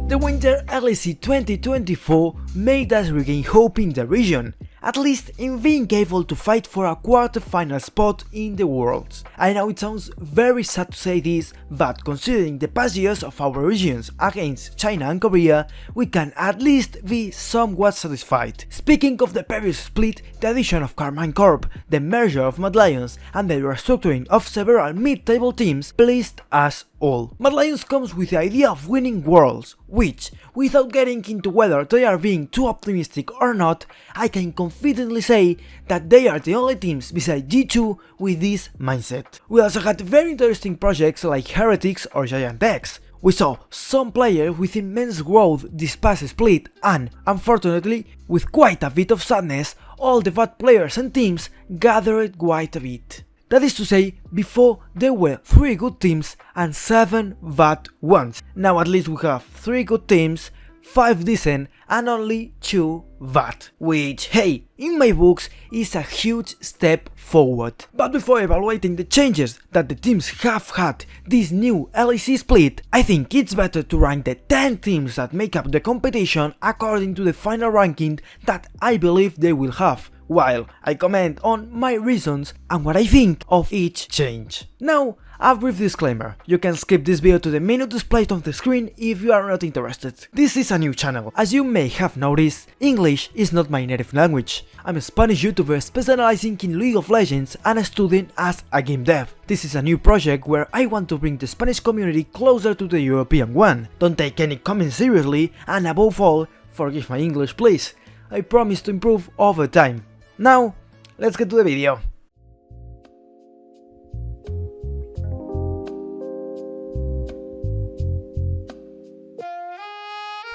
The Winter LEC 2024 made us regain hope in the region, at least in being able to fight for a quarter-final spot in the Worlds. I know it sounds very sad to say this, but considering the past years of our regions against China and Korea, we can at least be somewhat satisfied. Speaking of the previous split, the addition of Karmine Corp, the merger of Mad Lions, and the restructuring of several mid-table teams pleased us all. Mad Lions comes with the idea of winning Worlds, which, without getting into whether they are being too optimistic or not, I can confidently say that they are the only teams besides G2 with this mindset. We also had very interesting projects like Heretics or Giant X. We saw some players with immense growth this past split, and, unfortunately, with quite a bit of sadness, all the bad players and teams gathered quite a bit. That is to say, before there were 3 good teams and 7 bad ones. Now at least we have 3 good teams, 5 decent and only 2 bad, which, hey, in my books is a huge step forward. But before evaluating the changes that the teams have had this new LEC split, I think it's better to rank the 10 teams that make up the competition according to the final ranking that I believe they will have, while I comment on my reasons and what I think of each change. Now, a brief disclaimer, you can skip this video to the minute displayed on the screen if you are not interested. This is a new channel. As you may have noticed, English is not my native language. I'm a Spanish YouTuber specializing in League of Legends and a student as a game dev. This is a new project where I want to bring the Spanish community closer to the European one. Don't take any comments seriously, and above all, forgive my English please. I promise to improve over time. Now, let's get to the video.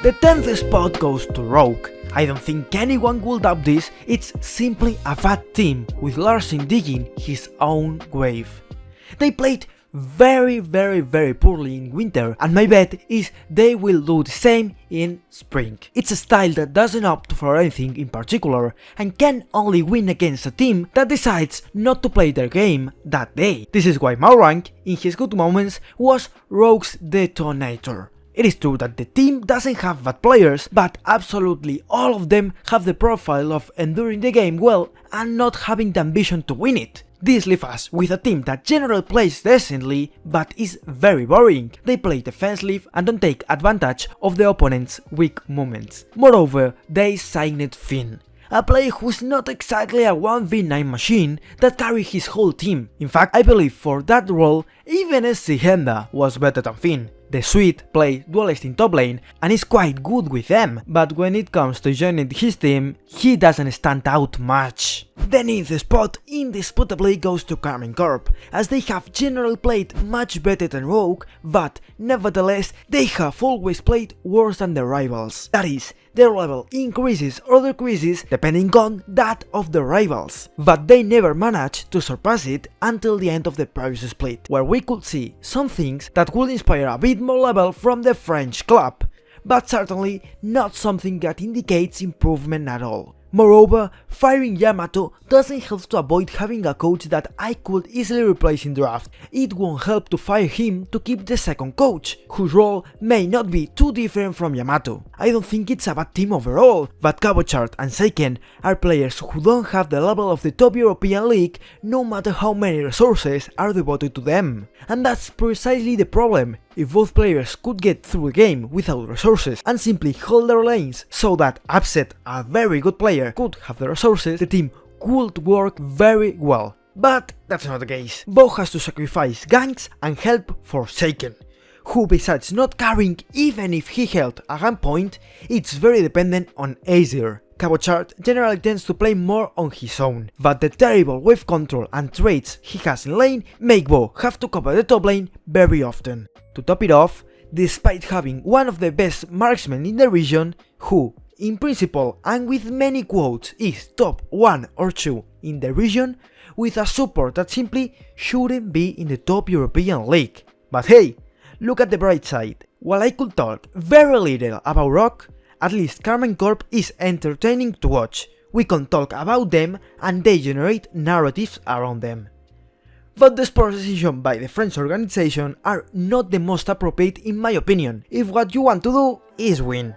The 10th spot goes to Rogue. I don't think anyone will doubt this, it's simply a bad team with Larsen digging his own grave. They played very poorly in winter, and my bet is they will do the same in spring. It's a style that doesn't opt for anything in particular and can only win against a team that decides not to play their game that day. This is why Maurank, in his good moments, was Rogue's detonator. It is true that the team doesn't have bad players, but absolutely all of them have the profile of enduring the game well and not having the ambition to win it. This leaves us with a team that generally plays decently, but is very boring. They play defensive and don't take advantage of the opponent's weak moments. Moreover, they signed Finn, a player who's not exactly a 1v9 machine that carries his whole team. In fact, I believe for that role, even Henda was better than Finn. The Swede plays duelist in top lane and is quite good with them, but when it comes to joining his team, he doesn't stand out much. The 9th spot indisputably goes to Karmine Corp, as they have generally played much better than Rogue, but nevertheless they have always played worse than their rivals. That is, their level increases or decreases depending on that of the rivals, but they never managed to surpass it until the end of the previous split, where we could see some things that would inspire a bit more level from the French club, but certainly not something that indicates improvement at all. Moreover, firing Yamato doesn't help to avoid having a coach that I could easily replace in draft. It won't help to fire him to keep the second coach, whose role may not be too different from Yamato. I don't think it's a bad team overall, but Cabochard and Seiken are players who don't have the level of the top European league no matter how many resources are devoted to them. And that's precisely the problem. If both players could get through the game without resources and simply hold their lanes so that Upset, a very good player, could have the resources, the team could work very well. But that's not the case. Bo has to sacrifice ganks and help for Seiken, who besides not carrying even if he held a gunpoint, it's very dependent on Aesir. Cabochard generally tends to play more on his own, but the terrible wave control and traits he has in lane make Bo have to cover the top lane very often. To top it off, despite having one of the best marksmen in the region, who, in principle and with many quotes, is top 1 or 2 in the region, with a support that simply shouldn't be in the top European league. But hey, look at the bright side. While I could talk very little about Rock, at least Karmine Corp is entertaining to watch. We can talk about them and they generate narratives around them. but the sports decisions by the French organization are not the most appropriate in my opinion, if what you want to do is win.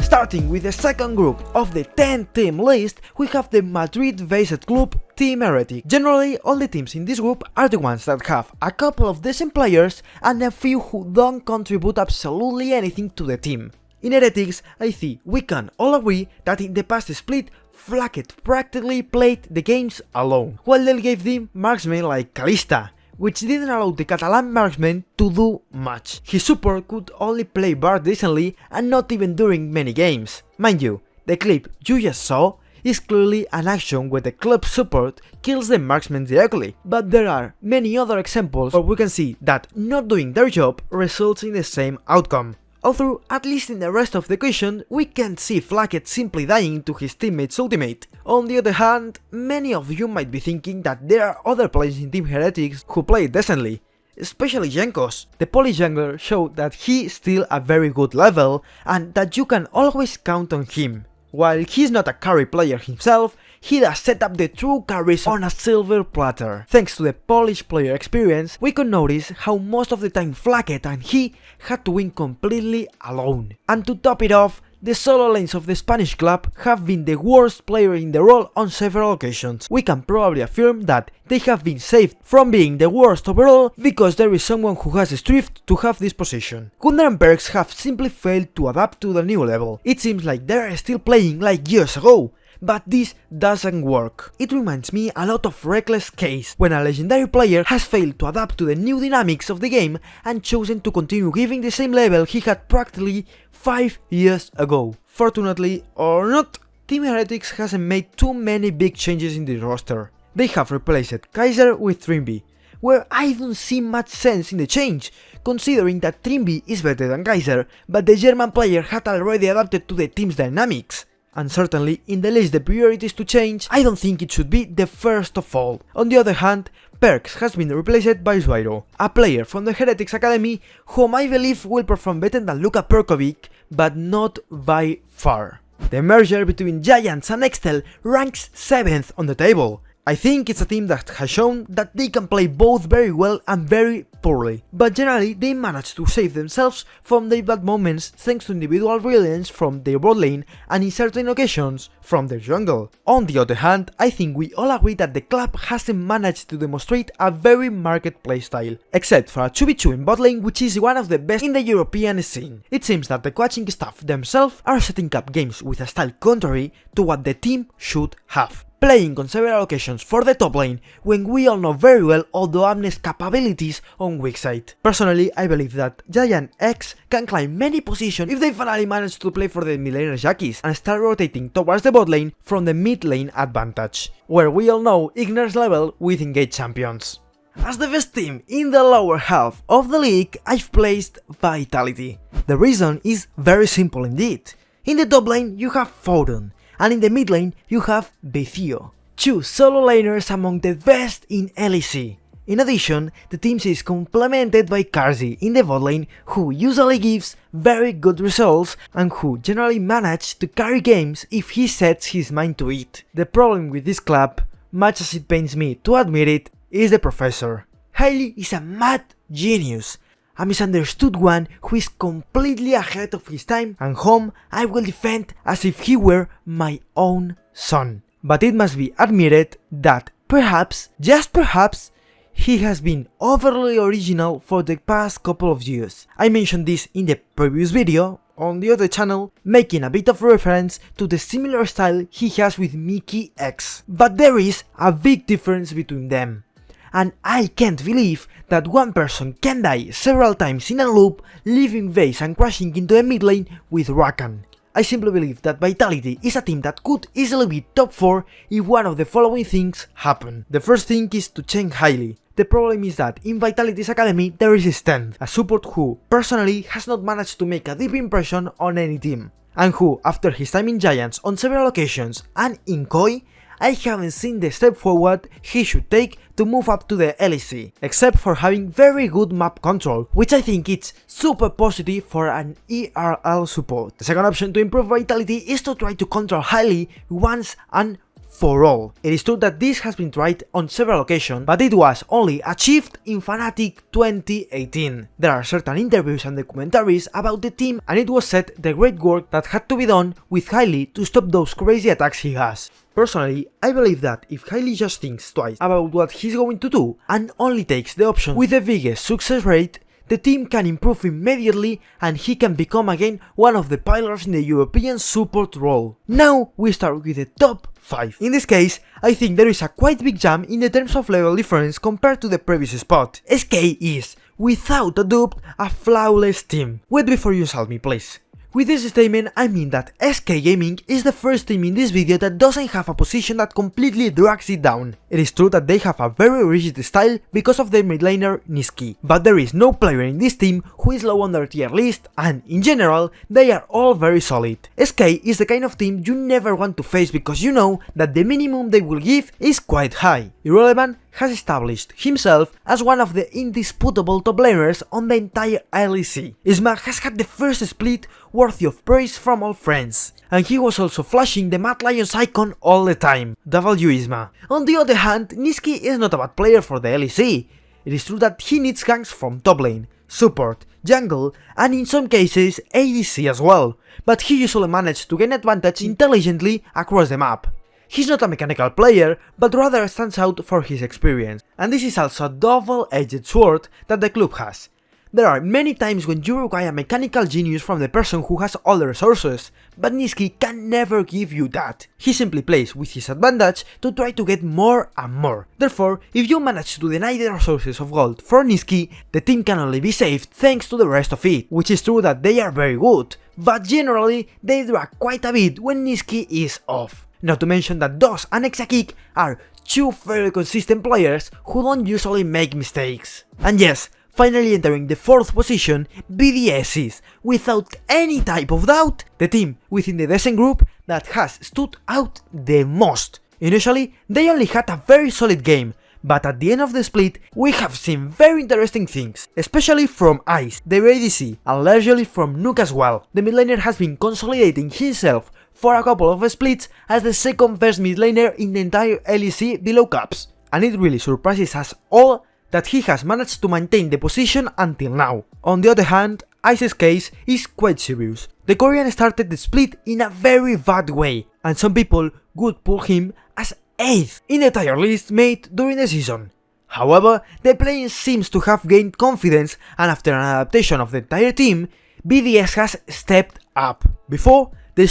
Starting with the second group of the 10-team list, we have the Madrid-based club Team Heretic. Generally, all the teams in this group are the ones that have a couple of decent players and a few who don't contribute absolutely anything to the team. In Heretics, I think we can all agree that in the past split, Flacket practically played the games alone, while they gave them marksmen like Calista, which didn't allow the Catalan marksman to do much. His support could only play Bard decently and not even during many games. Mind you, the clip you just saw is clearly an action where the club support kills the marksman directly, but there are many other examples where we can see that not doing their job results in the same outcome. Although, at least in the rest of the equation, we can't see Flacket simply dying to his teammate's ultimate. On the other hand, many of you might be thinking that there are other players in Team Heretics who play decently, especially Jenkos. The Polish jungler showed that he is still a very good level and that you can always count on him. While he's not a carry player himself, he does set up the true carries on a silver platter. Thanks to the Polish player experience, we could notice how most of the time Flacket and he had to win completely alone. And to top it off, the solo lanes of the Spanish club have been the worst player in the role on several occasions. We can probably affirm that they have been saved from being the worst overall because there is someone who has strived to have this position. Gunder and Perks have simply failed to adapt to the new level. It seems like they are still playing like years ago, but this doesn't work. It reminds me a lot of Reckless Case, when a legendary player has failed to adapt to the new dynamics of the game and chosen to continue giving the same level he had practically 5 years ago. Fortunately or not, Team Heretics hasn't made too many big changes in the roster. They have replaced Kaiser with Trimby, where I don't see much sense in the change, considering that Trimby is better than Kaiser, but the German player had already adapted to the team's dynamics. And certainly, in the list the priorities to change, I don't think it should be the first of all. On the other hand, Perks has been replaced by Zwairo, a player from the Heretics Academy whom I believe will perform better than Luka Perkovic, but not by far. The merger between Giants and Excel ranks 7th on the table. I think it's a team that has shown that they can play both very well and very poorly, but generally they manage to save themselves from their bad moments thanks to individual brilliance from their bot lane and in certain occasions from their jungle. On the other hand, I think we all agree that the club hasn't managed to demonstrate a very marked playstyle, except for a 2v2 in bot lane, which is one of the best in the European scene. It seems that the coaching staff themselves are setting up games with a style contrary to what the team should have, playing on several occasions for the top lane when we all know very well Odo Amne's capabilities on weak side. Personally, I believe that Giant X can climb many positions if they finally manage to play for the mid laner Jackies and start rotating towards the bot lane from the mid lane advantage, where we all know Ignor's level with engaged champions. As the best team in the lower half of the league, I've placed Vitality. The reason is very simple indeed. In the top lane you have Foden, and in the mid lane you have Vethio, two solo laners among the best in LEC. In addition, the team is complemented by Karzi in the bot lane, who usually gives very good results and who generally manages to carry games if he sets his mind to it. The problem with this club, much as it pains me to admit it, is the professor. Hailey is a mad genius, a misunderstood one who is completely ahead of his time and whom I will defend as if he were my own son. But it must be admitted that perhaps, just perhaps, he has been overly original for the past couple of years. I mentioned this in the previous video on the other channel, making a bit of reference to the similar style he has with Mickey X. But there is a big difference between them. And I can't believe that one person can die several times in a loop, leaving base and crashing into the mid lane with Rakan. I simply believe that Vitality is a team that could easily be top 4 if one of the following things happen. The first thing is to change Hailey. The problem is that in Vitality's academy there is Stand, a support who, personally, has not managed to make a deep impression on any team, and who, after his time in Giants on several occasions and in Koi, I haven't seen the step forward he should take to move up to the LEC, except for having very good map control, which I think it's super positive for an ERL support. The second option to improve vitality is to try to control highly once and for all. It is true that this has been tried on several occasions, but it was only achieved in Fnatic 2018. There are certain interviews and documentaries about the team, and it was said the great work that had to be done with Hailey to stop those crazy attacks he has. Personally, I believe that if Hailey just thinks twice about what he's going to do and only takes the option with the biggest success rate, the team can improve immediately and he can become again one of the pillars in the European support role. Now we start with the top 5. In this case, I think there is a quite big jump in the terms of level difference compared to the previous spot. SK is, without a doubt, a flawless team. Wait before you insult me, please. With this statement, I mean that SK Gaming is the first team in this video that doesn't have a position that completely drags it down. It is true that they have a very rigid style because of their mid laner Nisqy, but there is no player in this team who is low on their tier list, and in general, they are all very solid. SK is the kind of team you never want to face because you know that the minimum they will give is quite high. Irrelevant has established himself as one of the indisputable top laners on the entire LEC. Isma has had the first split worthy of praise from all friends, and he was also flashing the Mad Lions icon all the time. W Isma. On the other hand, Nisqy is not a bad player for the LEC. It is true that he needs ganks from top lane, support, jungle, and in some cases ADC as well, but he usually manages to gain advantage intelligently across the map. He's not a mechanical player, but rather stands out for his experience, and this is also a double-edged sword that the club has. There are many times when you require mechanical genius from the person who has all the resources, but Nisqy can never give you that. He simply plays with his advantage to try to get more and more. Therefore, if you manage to deny the resources of gold for Nisqy, the team can only be saved thanks to the rest of it, which is true that they are very good, but generally they drag quite a bit when Nisqy is off. Not to mention that DOS and Exakik are two very consistent players who don't usually make mistakes. And yes, finally entering the 4th position, BDS is, without any type of doubt, the team within the Descent group that has stood out the most. Initially, they only had a very solid game, but at the end of the split, we have seen very interesting things, especially from Ice, their ADC, and largely from Nuke as well. The mid laner has been consolidating himself for a couple of splits as the second best mid laner in the entire LEC below caps, and it really surprises us all that he has managed to maintain the position until now. On the other hand, Ice's case is quite serious. The Korean started the split in a very bad way, and some people would put him as 8th in the tier list made during the season. However, the player seems to have gained confidence, and after an adaptation of the entire team, BDS has stepped up. Before, the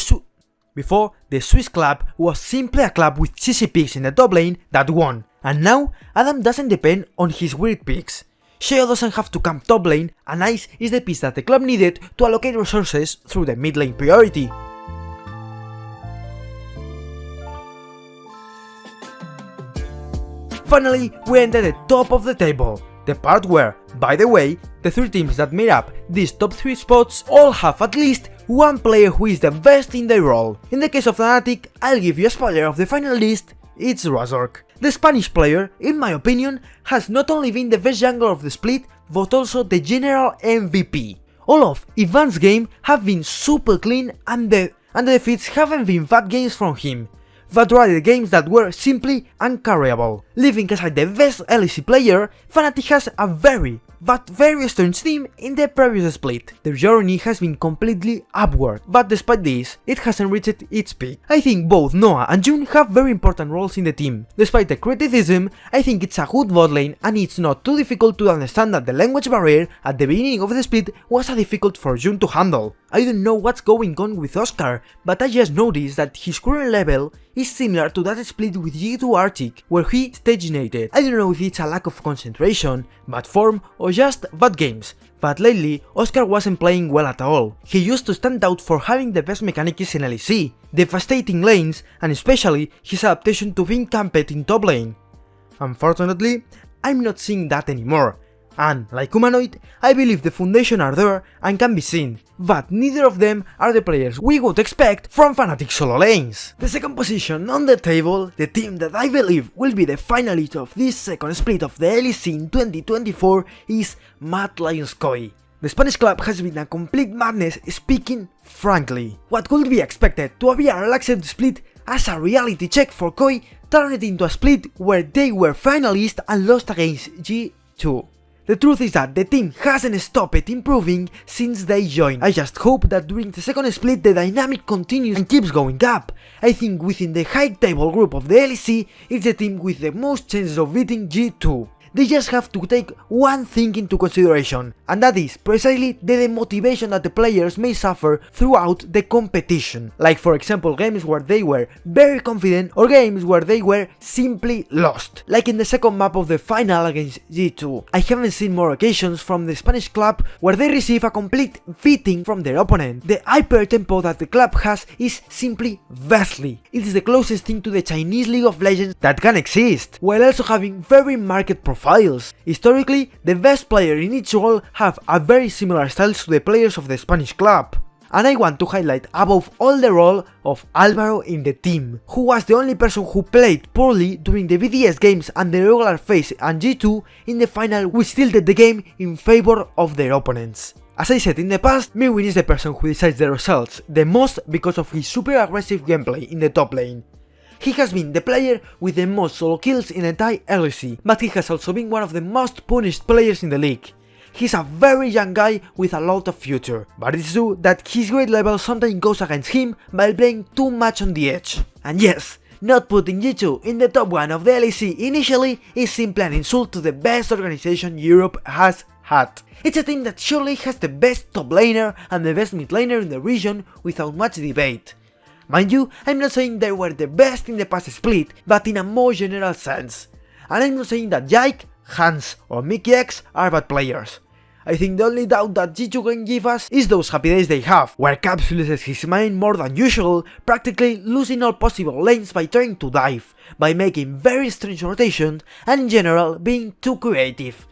Swiss club was simply a club with cheesy picks in the top lane that won, and now Adam doesn't depend on his weird picks. Sheo doesn't have to camp top lane, and Ice is the piece that the club needed to allocate resources through the mid lane priority. Finally, we enter the top of the table, the part where, by the way, the 3 teams that made up these top 3 spots all have at least one player who is the best in their role. In the case of Fnatic, I'll give you a spoiler of the final list, it's Razork. The Spanish player, in my opinion, has not only been the best jungler of the split, but also the general MVP. All of Ivan's games have been super clean, and the defeats haven't been bad games from him, but rather games that were simply uncarryable. Leaving aside the best LEC player, Fnatic has a very strange team in the previous split. Their journey has been completely upward, but despite this, it hasn't reached its peak. I think both Noah and June have very important roles in the team. Despite the criticism, I think it's a good bot lane, and it's not too difficult to understand that the language barrier at the beginning of the split was difficult for June to handle. I don't know what's going on with Oscar, but I just noticed that his current level is similar to that split with G2 Arctic, where he stagnated. I don't know if it's a lack of concentration, bad form, or just bad games, but lately Oscar wasn't playing well at all. He used to stand out for having the best mechanics in LEC, devastating lanes, and especially his adaptation to being camped in top lane. Unfortunately, I'm not seeing that anymore. And, like Humanoid, I believe the foundation are there and can be seen, but neither of them are the players we would expect from Fnatic solo lanes. The second position on the table, the team that I believe will be the finalist of this second split of the LEC in 2024 is Mad Lions Koi. The Spanish club has been a complete madness, speaking frankly. What could be expected to be a relaxed split as a reality check for Koi turned it into a split where they were finalists and lost against G2. The truth is that the team hasn't stopped improving since they joined. I just hope that during the second split the dynamic continues and keeps going up. I think within the high table group of the LEC, it's the team with the most chances of beating G2. They just have to take one thing into consideration, and that is precisely the demotivation that the players may suffer throughout the competition. Like for example games where they were very confident or games where they were simply lost. Like in the second map of the final against G2. I haven't seen more occasions from the Spanish club where they receive a complete beating from their opponent. The hyper tempo that the club has is simply vastly. It is the closest thing to the Chinese League of Legends that can exist, while also having very marked profiles. Historically, the best players in each role have a very similar styles to the players of the Spanish club. And I want to highlight above all the role of Alvaro in the team, who was the only person who played poorly during the BDS games and the regular phase, and G2 in the final which tilted the game in favor of their opponents. As I said in the past, Mirwin is the person who decides the results the most because of his super aggressive gameplay in the top lane. He has been the player with the most solo kills in the entire LEC, but he has also been one of the most punished players in the league. He's a very young guy with a lot of future, but it's true that his grade level sometimes goes against him by playing too much on the edge. And yes, not putting G2 in the top 1 of the LEC initially is simply an insult to the best organization Europe has had. It's a team that surely has the best top laner and the best mid laner in the region without much debate. Mind you, I'm not saying they were the best in the past split, but in a more general sense. And I'm not saying that Jake, Hans or Mickey X are bad players. I think the only doubt that G2 can give us is those happy days they have, where Caps loses his main more than usual, practically losing all possible lanes by trying to dive, by making very strange rotations, and in general being too creative.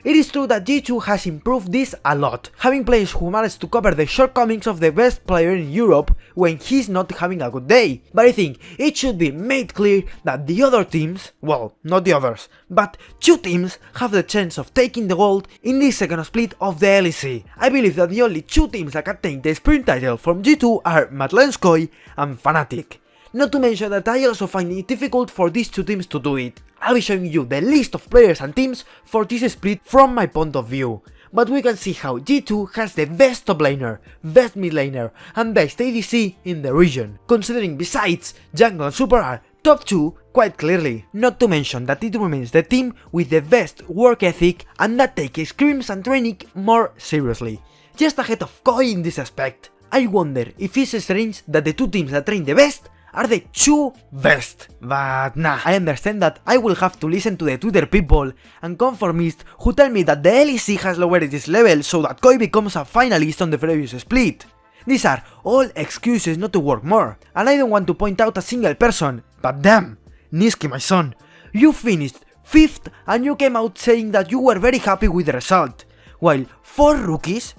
It is true that G2 has improved this a lot, having players who manage to cover the shortcomings of the best player in Europe when he's not having a good day, but I think it should be made clear that the other teams, well, not the others, but 2 teams have the chance of taking the gold in this second split of the LEC. I believe that the only 2 teams that can take the sprint title from G2 are Mad Lions Koi and Fnatic. Not to mention that I also find it difficult for these 2 teams to do it. I'll be showing you the list of players and teams for this split from my point of view. But we can see how G2 has the best top laner, best mid laner and best ADC in the region, considering besides jungle and super are top 2 quite clearly. Not to mention that it remains the team with the best work ethic and that takes scrims and training more seriously. Just ahead of Koi in this aspect. I wonder if it's strange that the 2 teams that train the best are the 2 best. But nah, I understand that I will have to listen to the Twitter people and conformists who tell me that the LEC has lowered its level so that Koi becomes a finalist on the previous split. These are all excuses not to work more, and I don't want to point out a single person, but damn, Niski my son, you finished 5th and you came out saying that you were very happy with the result, while 4 rookies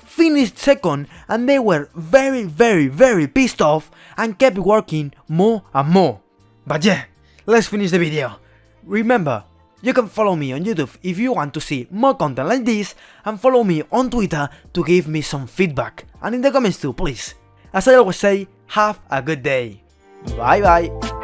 finished 2nd and they were very pissed off and kept working more and more. But yeah, let's finish the video. Remember, you can follow me on YouTube if you want to see more content like this, and follow me on Twitter to give me some feedback, and in the comments too, please. As I always say, have a good day. Bye bye.